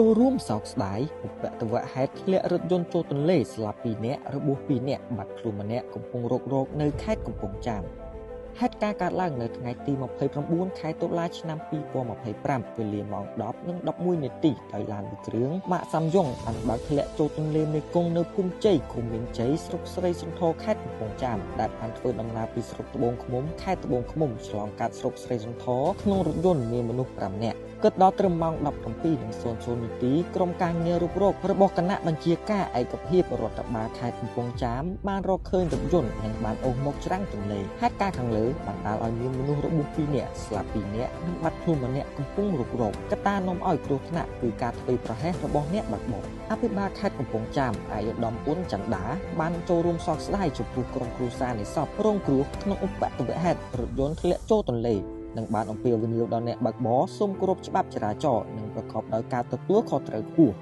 ចូលរួមសោកស្ដាយឧបទ្ទវហេតុធ្លាក់រថយន្តចូលទន្លេស្លាប់2នាក់របួស2នាក់បាត់ខ្លួនម្នាក់កំពុងរករោគនៅខេត្តកំពង់ចាមហេតុការណ៍កើតឡើងនៅថ្ងៃទី29ខែតុលាឆ្នាំ2025វេលាម៉ោង 10:11 នាទីដោយឡានមួយគ្រឿងម៉ាកសាំយ៉ុងបានបើកធ្លាក់ចូលទន្លេមេគង្គនៅភូមិជ័យឃុំមានជ័យស្រុកស្រីសន្ធរខេត្តកំពង់ចាមដែលបានធ្វើដំណើរពីស្រុកត្បូងឃ្មុំខេត្តត្បូងឃ្មុំឆ្លងកាត់ស្រុកស្រីសន្ធរក្នុងរថយន្តមានមនុស្ស5នាក់គិតដល់ត្រឹមម៉ោង 17:00 នាទីក្រុមការងាររុករករបស់គណៈបញ្ជាការឯកភាពរដ្ឋបាលខេត្តកំពង់ចាមបានរកឃើញរថយន្តនិងបានអូសមកច្រាំងទន្លេហេតុការណ៍ខាងលើបានដាល់ឲ្យមានមនុស្សរបួស2នាក់ស្លាប់2នាក់និងបាត់ខ្លួនម្នាក់កំពុងរុករកកត្តានាំឲ្យគ្រោះថ្នាក់គឺការធ្វេសប្រហែសរបស់អ្នកបើកបរអភិបាលខេត្តកំពង់ចាមឯកឧត្តមអ៊ុនចន្ទដាបានចូលរួមសោកស្ដាយចំពោះក្រុមគ្រួសារនៃសពរងគ្រោះក្នុងឧបទ្ទវហេតុរថយន្តធ្លាក់ចូលទន្លេនិងបានអំពាវនាវដល់អ្នកបើកបរសូមគោរពច្បាប់ចរាចរណ៍និងប្រកបដោយការទទួលខុសត្រូវខ្ពស់